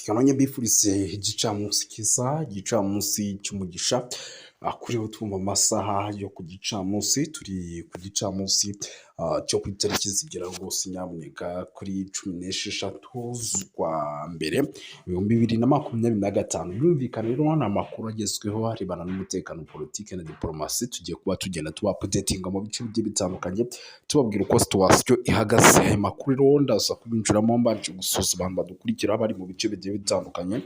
Kanonye mbifurize igicamunsi kiza, igicamunsi cy'umugisha, kuri bo twumva amasaha yo ku gicamunsi, turi ku gicamunsi cyo ku itariki zigera rwose nyamuneka kuri 16 z'ukwa mbere 2025. Birumvikana rero ni amakuru agezweho arebana n'umutekano, politiki na diporomasi, tugiye kuba tugenda tuba updating mu bice bigiye bitandukanye, tubabwira uko situation ihagaze. Aya makuru rero ndaza kubinjiramo mbanje gusuza abantu badukurikira bari mu bice bigiye bitandukanye,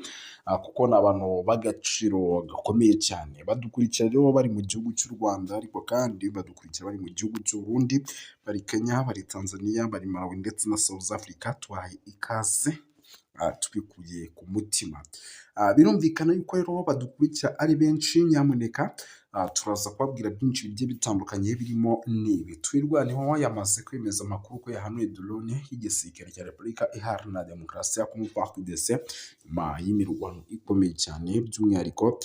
kuko ni abantu b'agaciro gakomeye cyane. Badukurikira rero bari mu gihugu cy'u Rwanda, ariko kandi badukurikira bari mu gihugu cy'u Burundi, bari Kenya, bari Tanzania, bari Malawi ndetse na South Africa. Tubahaye ikaze tubikuye ku mutima. Birumvikana yuko rero badukurikira ari benshi. Nyamuneka turaza kubabwira byinshi bigiye bitandukanye, birimo n'ibi: twirwaneho yamaze kwemeza amakuru ko yahanuye drone y'igisirikare cya Repubulika Iharanira Demokarasi ya Kongo FARDC nyuma y'imirwano ikomeye cyane, by'umwihariko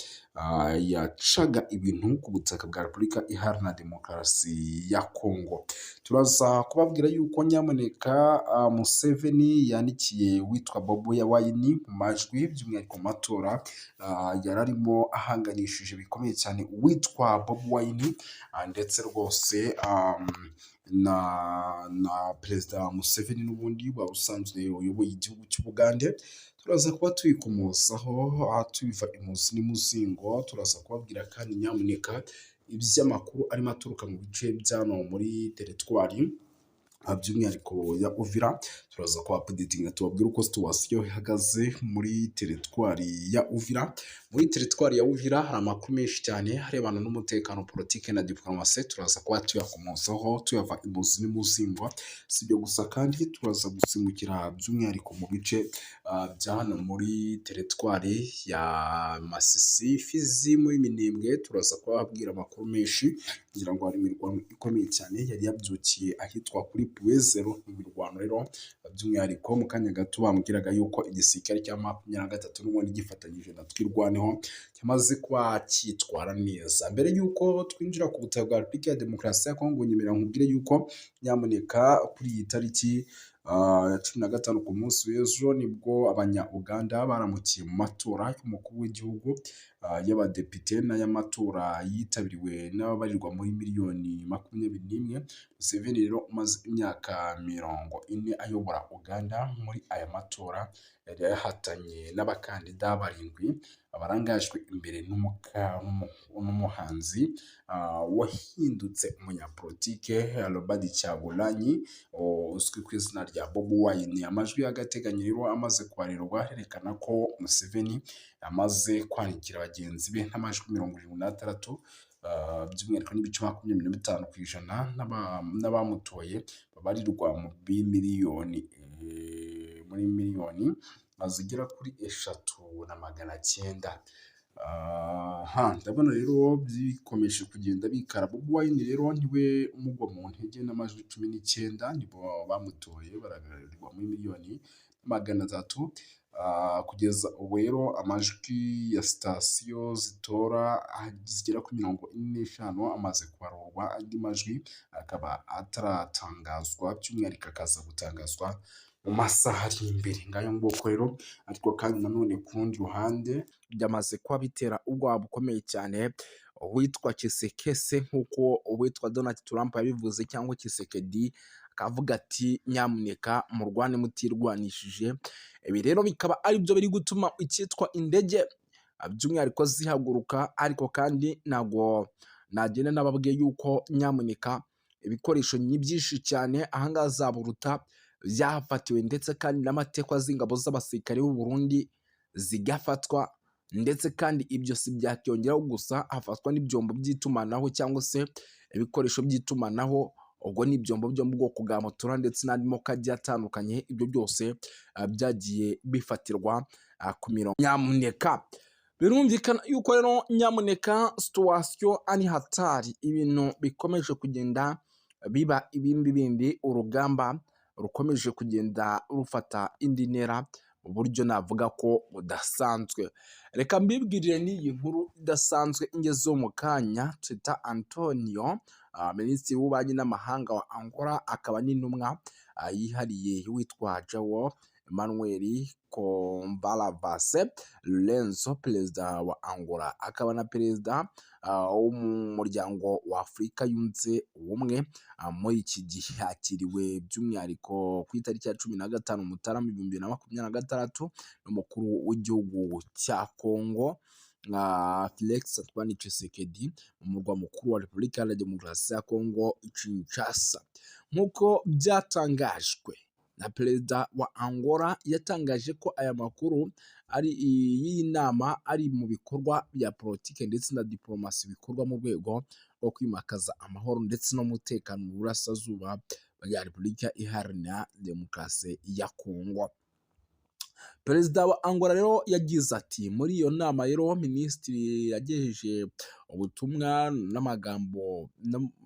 yacaga ibintu ku butaka bwa Repubulika Iharanira Demokarasi ya Kongo. Turaza kubabwira yuko nyamuneka Museveni yandikiye witwa Bobi Wine mu majwi, by'umwihariko mu matora yari arimo ahanganishije bikomeye cyane witwa Bobi Wine, ndetse rwose na Perezida Museveni n'ubundi waba usanzwe uyoboye igihugu cy'Ubugande. Turaza kuba tubikomosaho tubiva imuzi n'imuzingo. Turaza kubabwira kandi nyamuneka iby'amakuru arimo aturuka mu bice byano muri teritwari by'umwihariko ya Uvira. Turaza kuba updating tubabwira uko situation ihagaze muri teritwari ya Uvira. Muri teritwari ya Uvira hari amakuru menshi cyane arebana n'umutekano, politiki na diplomasi. Turaza kuba tuyakomosaho tuyava imuzi n'imuzingo. Si ibyo gusa kandi turaza gusimukira by'umwihariko mu bice bya hano muri teritwari ya Masisi, Fizi, muri Minembwe. Turaza kubabwira amakuru menshi, kugira ngo hari imirwano ikomeye cyane yari yabyukiye ahitwa kuri Puezero. Imirwano rero by'umwihariko mu kanya gato bambwiraga yuko igisirikare cya 23 n'ubundi gifatanyije na twirwaneho cyamaze kuba cyitwara neza. Mbere yuko twinjira ku butaka bwa Repubulika ya Demokarasi ya Kongo, nyemerera nkubwire yuko nyamuneka kuri iyi tariki ya 15 ku munsi w'ejo nibwo abanya-Uganda baramukiye mu matora y'umukuru w'igihugu y'abadepite n'ay'amatora yitabiriwe n'ababarirwa muri miliyoni 21. Museveni rero umaze imyaka 40 ayobora Uganda, muri aya matora yari yahatanye n'abakandida barindwi barangajwe imbere n'umuhanzi wahindutse umunyapolitike Robert Kyagulanyi uzwi ku izina rya Bobi Wine. Amajwi y'agateganyo rero amaze kwarirwa herekana ko Museveni amaze kwandikira bagenzi be n'amajwi 76, by'umwihariko n'ibice 25% ku ijana n'abamutoye babarirwa mu muri miliyoni zigera kuri 3,900. Ndabona rero bikomeje kugenda bikara. Bobi Wine rero niwe umugwa mu ntege n'amajwi 19, nibo bamutoye barabarirwa muri miliyoni 300. Kugeza ubu rero amajwi ya sitasiyo zitora zigera kuri 45 amaze kubarurwa, andi majwi akaba ataratangazwa, by'umwihariko akaza gutangazwa mu masaha ari imbere. Ngayo ngoko rero, ariko kandi nanone ku rundi ruhande byamaze kuba bitera ubwoba bukomeye cyane uwitwa Tshisekedi, nk'uko uwitwa Donald Trump yabivuze, cyangwa Tshisekedi akavuga ati nyamuneka murwane mutirwanishije. Ibi rero bikaba ari byo biri gutuma icyitwa indege by'umwihariko zihaguruka, ariko kandi ntabwo nagenda nababwiye yuko nyamuneka ibikoresho ni byinshi cyane ahangaha za Buruta byahafatiwe, ndetse kandi n'amatekwa z'ingabo z'abasirikare b'u Burundi zigafatwa, ndetse kandi ibyo si byakyongeraho gusa, hafatwa n'ibyombo by'itumanaho cyangwa se ibikoresho by'itumanaho, ubwo ni ibyombo byo mu bwoko bwa motora ndetse n'andi moko agiye atandukanye. Ibyo byose byagiye bifatirwa ku mirongo. Nyamuneka birumvikana yuko rero nyamuneka situation ani hatari, ibintu bikomeje kugenda biba ibindi, urugamba rukomeje kugenda rufata indi ntera mu buryo navuga ko budasanzwe. Reka mbibwirire n'iyi nkuru idasanzwe ingezeho mu kanya. Teta Antonio, minisitiri w'ububanyi n'amahanga wa Angola, akaba n'intumwa yihariye witwa Joao Emmanuel Combalavase Lorenzo, perezida wa Angola, akaba na perezida wo mu muryango wa Afurika yunze ubumwe. Muri iki gihe yakiriwe by'umwihariko ku itariki ya 15 Mutarama 2026 n'umukuru w'igihugu cya Congo Felix Antoine Tshisekedi mu murwa mukuru wa Repubulika ya Demokarasi ya Congo Kinshasa. Nk'uko byatangajwe na perezida wa Angola, yatangaje ko aya makuru ari iyi nama ari mu bikorwa bya politike ndetse na diplomasi bikorwa mu rwego rwo kwimakaza amahoro ndetse n'umutekano mu burasirazuba bwa Repubulika Iharanira Demokarasi ya Congo. Perezida wa Angola rero yagize ati muri iyo nama rero minisitiri yagejeje ubutumwa n'amagambo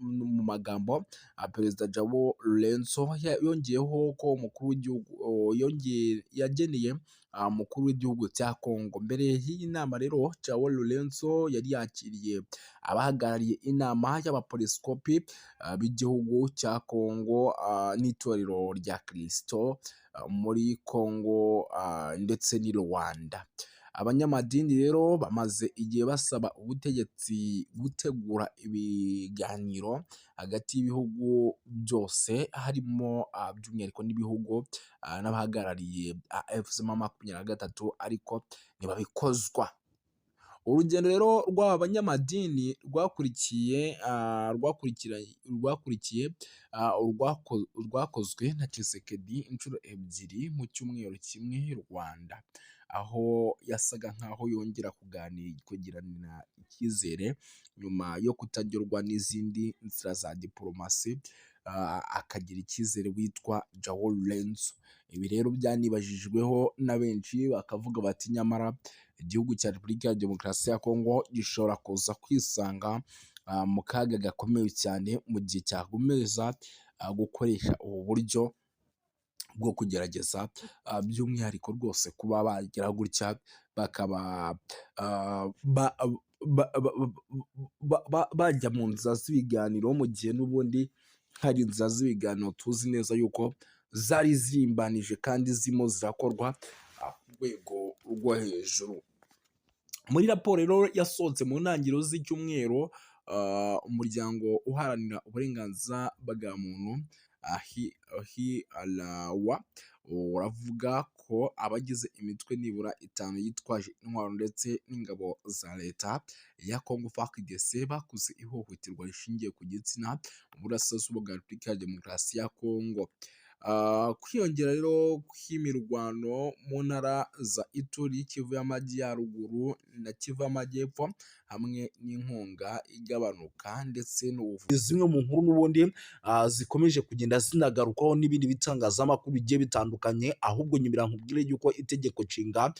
mu magambo perezida Joao Lorenzo yongeyeho ko umukuru w'igihugu yageneye umukuru w'igihugu cya Congo. Mbere y'iyi nama rero Joao Lorenzo yari yakiriye abahagarariye inama y'abapoliskopi b'igihugu cya Congo n'itorero rya Kristo muri Congo ndetse n'i Rwanda. Abanyamadini rero bamaze igihe basaba ubutegetsi gutegura ibiganiro hagati y'ibihugu byose, harimo by'umwihariko n'ibihugu n'abahagarariye AFC-M23 ariko ntibabikozwa. Urugendo rero rw'aba banyamadini rwakozwe na Tshisekedi inshuro ebyiri mu cyumweru kimwe i Rwanda, aho yasaga nkaho yongera kugirana icyizere nyuma yo kutagerwa n'izindi nzira za diplomasi, akagira icyizere witwa Joao Lorenzo. Ibi rero byanibajijweho na benshi bakavuga bati nyamara igihugu cya Repubulika ya Demokarasi ya Congo gishobora kuza kwisanga mu kaga gakomeye cyane mu gihe cyakomeza gukoresha ubu buryo bwo kugerageza by'umwihariko rwose kuba bagira gutya bakaba bajya mu nzira z'ibiganiro, mu gihe n'ubundi hari inzira z'ibiganiro tuzi neza yuko zari zimbanije kandi zirimo zirakorwa ku rwego rwo hejuru. Muri raporo rero yasohotse mu ntangiriro z'icyumweru, umuryango uharanira uburenganzira bwa muntu HRW uravuga ko abagize imitwe nibura 5 yitwaje intwaro ndetse n'ingabo za leta ya Congo FARDC bakoze ihohoterwa rishingiye ku gitsina mu burasirazuba bwa Repubulika ya Demokarasi ya Congo. Kwiyongera rero kw'imirwano mu ntara za Ituri, Kivu y'Amajyaruguru na Kivu y'Amajyepfo hamwe n'inkunga igabanuka ndetse n'ubuvuzi, zimwe mu nkuru n'ubundi zikomeje kugenda zinagarukaho n'ibindi bitangazamakuru bigiye bitandukanye. Ahubwo nyumira nkubwire yuko itegeko nshinga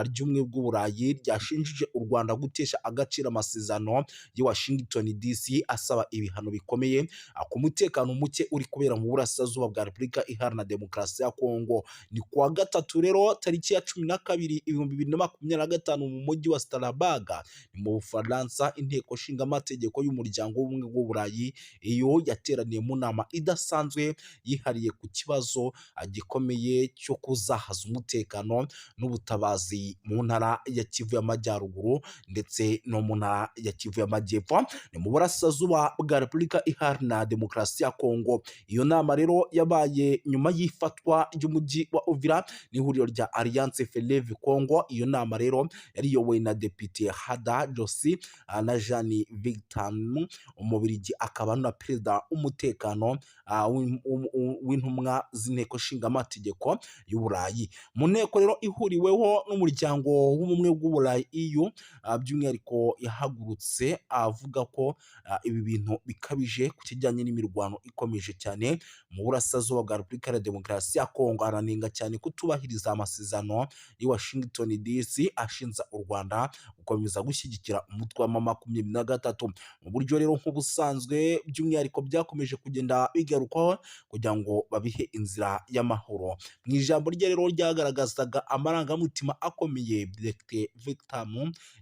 ry'ubumwe bw'Uburayi ryashinjije u Rwanda gutesha agaciro amasezerano ya Washington DC asaba ibihano bikomeye ku mutekano muke uri kubera mu burasirazuba bwa Repubulika Iharanira Demokarasi ya Congo. Ni kuwa gatatu rero tariki ya 12 2025 mu mujyi wa Strasbourg mu Bufaransa, inteko nshinga amategeko y'umuryango w'ubumwe bw'Uburayi iyo yateraniye mu nama idasanzwe yihariye ku kibazo gikomeye cyo kuzahaza umutekano n'ubutabazi mu ntara ya Kivu y'Amajyaruguru ndetse no mu ntara ya Kivu y'Amajyepfo ni mu burasirazuba bwa Repubulika Iharanira Demokarasi ya Congo. Iyo nama rero yabaye nyuma y'ifatwa ry'umujyi wa Uvira n'ihuriro rya Alliance Fleuve Congo. Iyo nama rero yariyobowe na Depite Hada Josi na Jean Victor Umubirigi, akaba na perezida w'umutekano w'intumwa z'inteko nshinga amategeko y'Uburayi. Mu nteko rero ihuriweho n'umuryango w'ubumwe bw'Uburayi EU, by'umwihariko yahagurutse avuga ko ibi bintu bikabije ku kijyanye n'imirwano ikomeje cyane mu burasirazuba bwa Repubulika ya Demokarasi ya Congo. Aranenga cyane kutubahiriza amasezerano ya Washington DC ashinja u Rwanda gukomeza gushyigikira umutwe wa M23. Mu buryo rero nk'ubusanzwe by'umwihariko byakomeje kugenda bigarukwaho kugira ngo babihe inzira y'amahoro. Mu ijambo rye rero ryagaragazaga amarangamutima akomeye, Dr Victor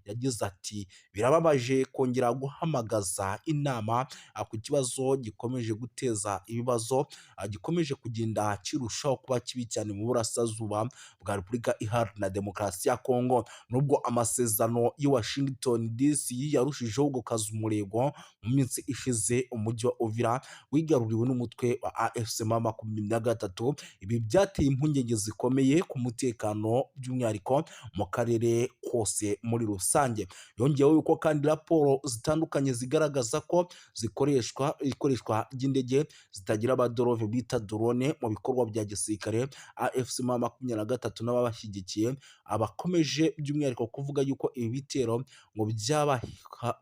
yagize ati birababaje kongera guhamagaza inama ku kibazo gikomeje guteza ibibazo, gikomeje kugenda kirushaho kuba kibi cyane mu burasirazuba bwa Repubulika Iharanira Demokarasi ya Kongo. Nubwo amasezerano y'i Washington DC yarushijeho gukaza umurego mu minsi ishize, umujyi wa Uvira wigaruriwe n'umutwe wa AFC M23. Ibi byateye impungenge zikomeye ku mutekano by'umwihariko mu karere kose muri rusange. Yongeyeho yuko kandi raporo zitandukanye zigaragaza ko ikoreshwa ry'indege zitagira abadorove bita drone mu bikorwa bya gisirikare. AFC M23 n'ababashyigikiye abakomeje by'umwihariko kuvuga yuko ibi bitero ngo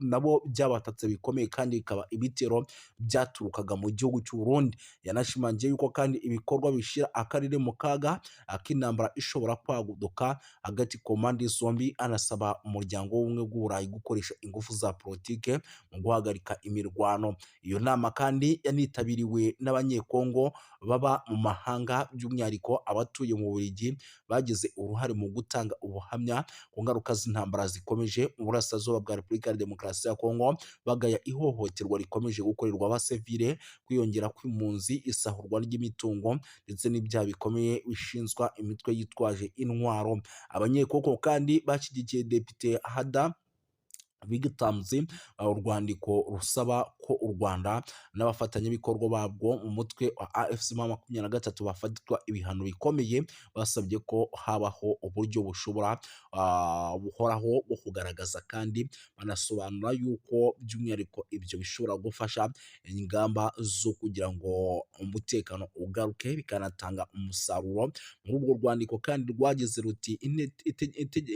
nabo byabatatse bikomeye kandi bikaba ibitero byaturukaga mu gihugu cy'u Burundi. Yanashimangiye yuko kandi ibikorwa bishyira akarere mu kaga k'intambara ishobora kwaduka hagati ku mpande zombi, anasaba umuryango w'ubumwe bw'Uburayi gukoresha ingufu za politike mu guhagarika imirwano. Iyo nama kandi yanitabiriwe n'abanyekongo baba mu mahanga, by'umwihariko abatuye mu Bubiligi bagize uruhare mu gutanga ubuhamya ku ngaruka z'intambara zikomeje mu burasirazuba bwa Repubulika ya Demokarasi ya Kongo, bagaya ihohoterwa rikomeje gukorerwa abasivile, kwiyongera kw'impunzi, isahurwa ry'imitungo ndetse n'ibyaha bikomeye bishinzwa imitwe yitwaje intwaro. Abanyekongo kandi bashyigikiye Depite Hada bigatanze urwandiko rusaba ko u Rwanda n'abafatanyabikorwa babwo mu mutwe wa AFC M23 bafatwa ibihano bikomeye. Basabye ko habaho uburyo buhoraho bwo kugaragaza kandi banasobanura yuko by'umwihariko ibyo bishobora gufasha ingamba zo kugira ngo umutekano ugaruke bikanatanga umusaruro. Muri urwo rwandiko kandi rwagize ruti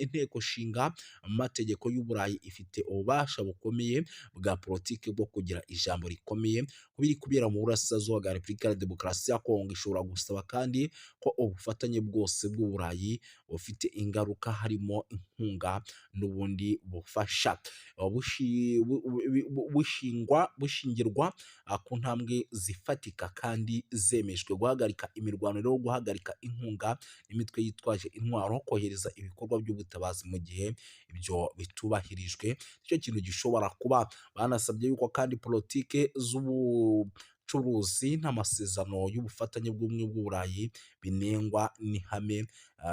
inteko nshinga amategeko y'Uburayi ifite ububasha bukomeye bwa politiki bwo kugira ijambo rikomeye biri kubera mu burasirazuba bwa Repubulika ya Demokarasi ya Kongo. Ishobora gusaba kandi ko ubufatanye bwose bw'Uburayi bufite ingaruka, harimo inkunga n'ubundi bufasha, bushingirwa ku ntambwe zifatika kandi zemejwe: guhagarika imirwano rero, guhagarika inkunga n'imitwe yitwaje intwaro, kohereza ibikorwa by'ubutabazi mu gihe ibyo bitubahirijwe. Icyo kintu gishobora kuba. Banasabye yuko kandi politike z'ubucuruzi n'amasezerano y'ubufatanye bw'ubumwe bw'Uburayi binengwa n'ihame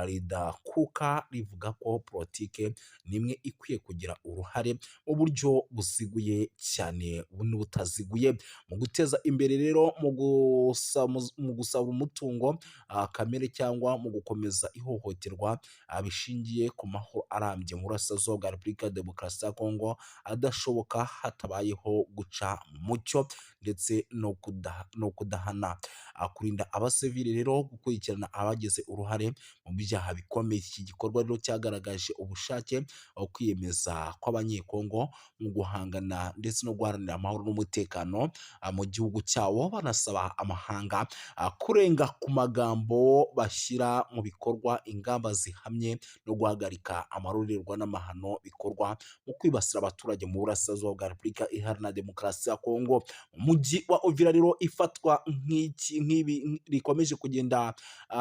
ridakuka rivuga ko politike nimwe ikwiye kugira uruhare mu buryo buziguye cyane n'ubutaziguye mu guteza imbere rero mu gusaba umutungo kamere cyangwa mu gukomeza ihohoterwa bishingiye ku mahoro arambye mu burasirazuba bwa Repubulika ya Demokarasi ya Kongo, adashoboka hatabayeho guca mucyo ndetse no kudahana. Kurinda abasivili rero, gukurikirana abagize uruhare mu byaha bikomeye. Iki gikorwa rero cyagaragaje ubushake kwiyemeza kw'abanyekongo mu guhangana ndetse no guharanira amahoro n'umutekano mu gihugu cyabo. Banasaba amahanga kurenga ku magambo, bashyira mu bikorwa ingamba zihamye no guhagarika amarorerwa n'amahano bikorwa mu kwibasira abaturage mu burasirazuba bwa Repubulika Iharanira Demokarasi ya Kongo. Umujyi wa Uvira rero ifatwa nk'ibi rikomeje kugenda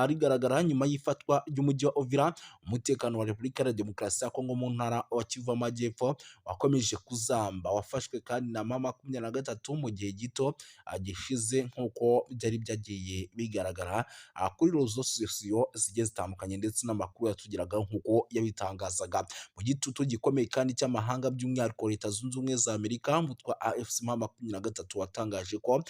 rigaragara nyuma y'ifatwa ry'umujyi wa Uvira. Umutekano wa Repubulika ya Demokarasi ya Kongo mu ntara wa Kivu y'Amajyepfo wakomeje kuzamba, wafashwe kandi na M23 mu gihe gito gishize, nk'uko byari byagiye bigaragara kuri rezo sosiyo zigiye zitandukanye ndetse n'amakuru yatugeraga nk'uko yabitangazaga. Mu gitutu gikomeye kandi cy'amahanga, by'umwihariko Leta Zunze Ubumwe za Amerika, umutwe wa AFC M23 watangaje ko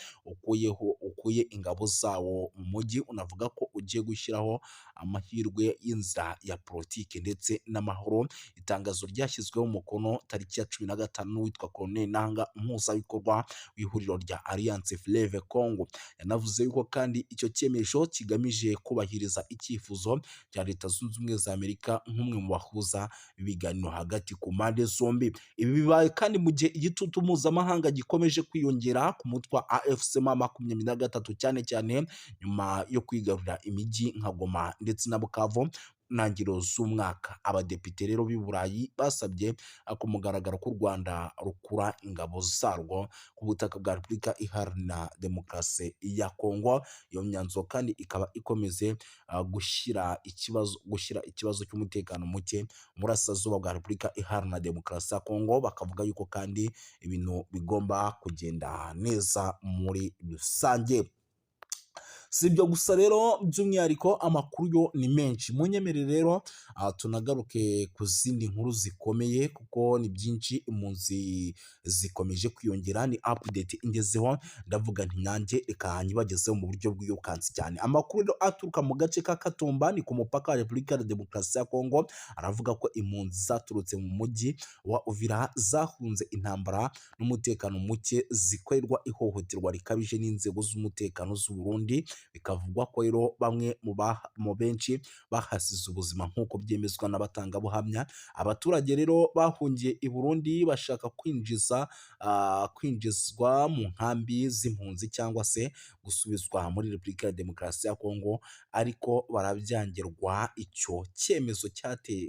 ukuye ingabo zawo mu mujyi, unavuga ko ugiye gushyiraho amahirwe y'inzira ya politiki ndetse n'amahoro. Itangazo ryashyizweho umukono tariki ya 15 witwa Colonel Nanga, umuhuzabikorwa w'ihuriro rya Alliance Fleuve Congo. Yanavuze yuko kandi icyo cyemezo kigamije kubahiriza icyifuzo cya Leta Zunze Ubumwe za Amerika nk'umwe mu bahuza ibiganiro hagati ku mpande zombi. Ibi bibaye kandi mu gihe igitutu mpuzamahanga gikomeje kwiyongera ku mutwe wa AFC M23, cyane cyane nyuma yo kwigarurira imijyi nka Goma ndetse na Bukavu ntangiriro z'umwaka. Abadepite rero b'i Burayi basabye ku mugaragaro ko u Rwanda rukura ingabo zarwo ku butaka bwa Repubulika Iharanira Demokarasi ya Kongo. Iyo myanzuro kandi ikaba ikomeze gushyira ikibazo cy'umutekano muke mu burasirazuba bwa Repubulika Iharanira Demokarasi ya Kongo. Bakavuga yuko kandi ibintu bigomba kugenda neza muri rusange. Si ibyo gusa rero, by'umwihariko amakuru yo ni menshi. Munyemerere rero tunagaruke ku zindi nkuru zikomeye kuko ni byinshi, impunzi zikomeje kwiyongera. Ni update ingezeho, ndavuga nti nanjye reka nyibagezeho mu buryo bw'iyokansi cyane. Amakuru rero aturuka mu gace ka Katumba, ni ku mupaka wa Repubulika ya Demokarasi ya Kongo, aravuga ko impunzi zaturutse mu mujyi wa Uvira zahunze intambara n'umutekano muke zikorerwa ihohoterwa rikabije n'inzego z'umutekano z'u Burundi. Bikavugwa ko rero bamwe mu benshi bahasize ubuzima nk'uko byemezwa n'abatangabuhamya. Abaturage rero bahungiye i Burundi bashaka kwinjizwa mu nkambi z'impunzi cyangwa se gusubizwa muri Repubulika ya Demokarasi ya Kongo, ariko barabyangirwa. Icyo cyemezo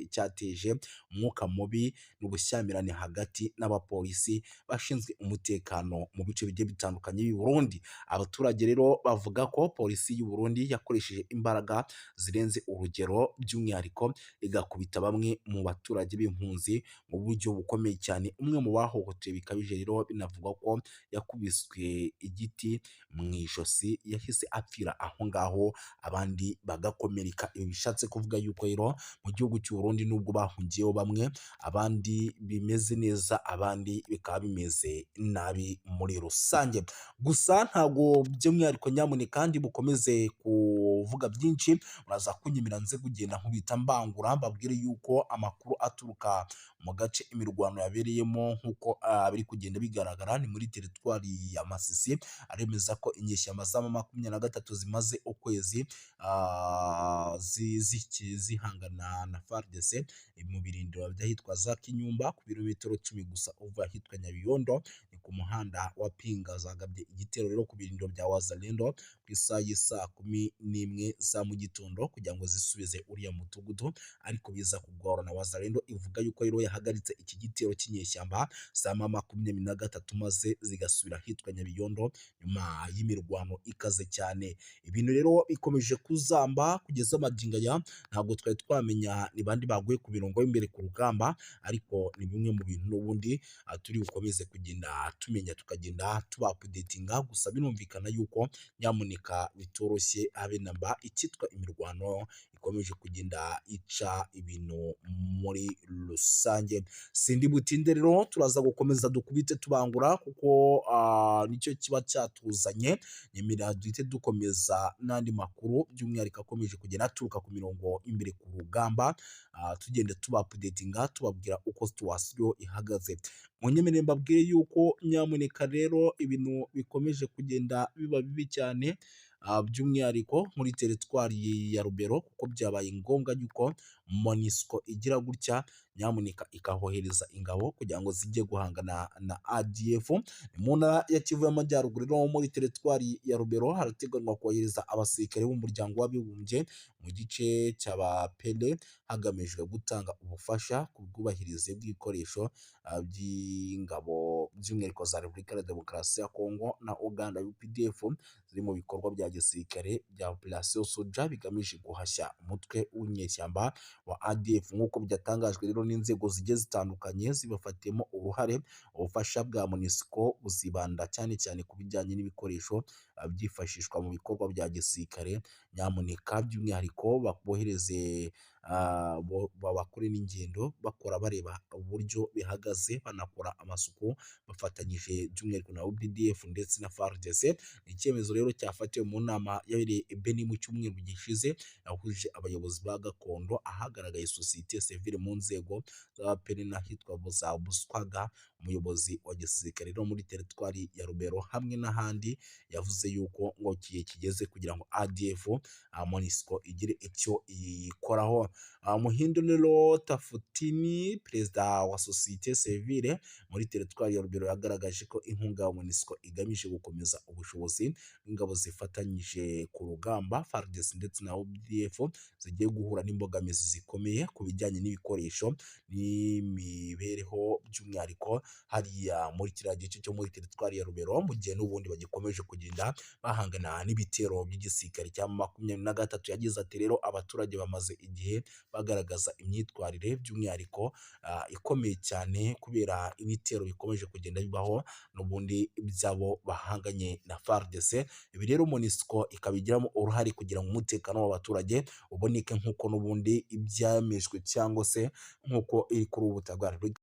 cyateje umwuka mubi n'ubushyamirane hagati n'abapolisi bashinzwe umutekano mu bice bigiye bitandukanye b'i Burundi. Abaturage rero bavuga ko polisi y'u Burundi yakoresheje imbaraga zirenze urugero, by'umwihariko igakubita bamwe mu baturage b'impunzi mu buryo bukomeye cyane. Umwe mu bahohotewe bikabije rero binavugwa ko yakubiswe igiti mu ijosi, yahise apfira aho ngaho, abandi bagakomereka. Ibi bishatse kuvuga yuko rero mu gihugu cy'u Burundi nubwo bahungiyeho bamwe, abandi bimeze neza, abandi bikaba bimeze nabi muri rusange. Gusa ntabwo by'umwihariko nyamuneka kandi bukomeze kuvuga byinshi, muraza kunyemera nze kugenda nkubita mbangura mbabwire yuko amakuru aturuka mu gace imirwano yabereyemo nk'uko biri kugenda bigaragara ni muri teritwari ya Masisi, aremeza ko inyeshyamba za M23 zimaze ukwezi zihangana na FARDC mu birindiro by'ahitwa za Kinyumba, ku birometero 10 gusa uva ahitwa Nyabiyondo. Ni ku muhanda wa Pinga. Zagabye igitero rero ku birindiro bya Wazalendo ku isaha y'isa 11 za mu gitondo kugira ngo zisubize uriya mudugudu, ariko biza kugorana. Wazalendo ivuga yuko rero yahagaritse iki gitero cy'inyeshyamba za M23 maze zigasubira ahitwa Nyabiyondo nyuma y'imirwano ikaze cyane. Ibintu rero bikomeje kuzamba kugeza amagingo aya, ntabwo twari twamenya ni bandi baguye ku mirongo y'imbere ku rugamba, ariko ni bimwe mu bintu n'ubundi turi bukomeze kugenda tumenya, tukagenda tuba updatinga. Gusa binumvikana yuko nyamuneka bitoroshye habe namba, icyitwa imirwano ikomeje kugenda ica ibintu muri rusange. Sindi butinde rero, turaza gukomeza dukubite tubangura kuko nicyo kiba cyatuzanye. Nyemera duhite dukomeza n'andi makuru by'umwihariko akomeje kugenda aturuka ku mirongo imbere ku rugamba, tugenda tuba updatinga tubabwira uko situwasiyo ihagaze. Munyemerere mbabwire yuko nyamuneka rero ibintu bikomeje kugenda biba bibi cyane, by'umwihariko muri teritwari ya Rubero, kuko byabaye ngombwa yuko MONUSCO igira gutya nyamuneka ikahohereza ingabo kugira ngo zijye guhangana na ADF. Mu ntara ya Kivu y'Amajyaruguru rero muri teritwari ya Rubero harateganywa kohereza abasirikare b'umuryango w'abibumbye mu gice cy'abapele hagamijwe gutanga ubufasha ku bwubahirize bw'ibikoresho by'ingabo by'umwihariko za Repubulika ya Demokarasi ya Kongo na Uganda UPDF ziri mu bikorwa bya gisirikare bya Operation Soja bigamije guhashya umutwe w'inyeshyamba wa ADF. Nk'uko byatangajwe rero n'inzego zigiye zitandukanye zibafatiyemo uruhare, ubufasha bwa MONUSCO buzibanda cyane cyane ku bijyanye n'ibikoresho byifashishwa mu bikorwa bya gisirikare. Nyamuneka by'umwihariko babohereze bakore n'ingendo bakora bareba uburyo bihagaze, banakora amasuku bafatanyije by'umwihariko na UPDF ndetse na FARDC. Ni icyemezo rero cyafatiwe mu nama yabereye Beni mu cyumweru gishize, yahuje abayobozi ba gakondo, ahagaragaye sosiyete sivile mu nzego z'abapene n'ahitwa za Buswaga. Umuyobozi wa gisirikare rero muri teritwari ya Rubero hamwe n'ahandi yavuze yuko ngo kigeze kugira ngo ADF MONUSCO igire icyo ikoraho. Muhinduniro Tafutini, perezida wa sosiyete sivile muri teritwari ya Rubero, yagaragaje ko inkunga ya MONUSCO igamije gukomeza ubushobozi bw'ingabo zifatanyije ku rugamba FARDC ndetse na ODF zigiye guhura n'imbogamizi zikomeye ku bijyanye n'ibikoresho n'imibereho, by'umwihariko hariya muri kiriya gice cyo muri teritwari ya Rubero, mu gihe n'ubundi bagikomeje kugenda bahangana n'ibitero by'igisirikare cya 23. Yagize ati rero abaturage bamaze igihe bagaragaza imyitwarire by'umwihariko ikomeye cyane kubera ibitero bikomeje kugenda bibaho n'ubundi byabo bahanganye na FARDC. Ibi rero MONUSCO ikabigiramo uruhare kugira ngo umutekano w'abaturage uboneke nk'uko n'ubundi ibyamejwe cyangwa se nk'uko iri kuri ubu butagwari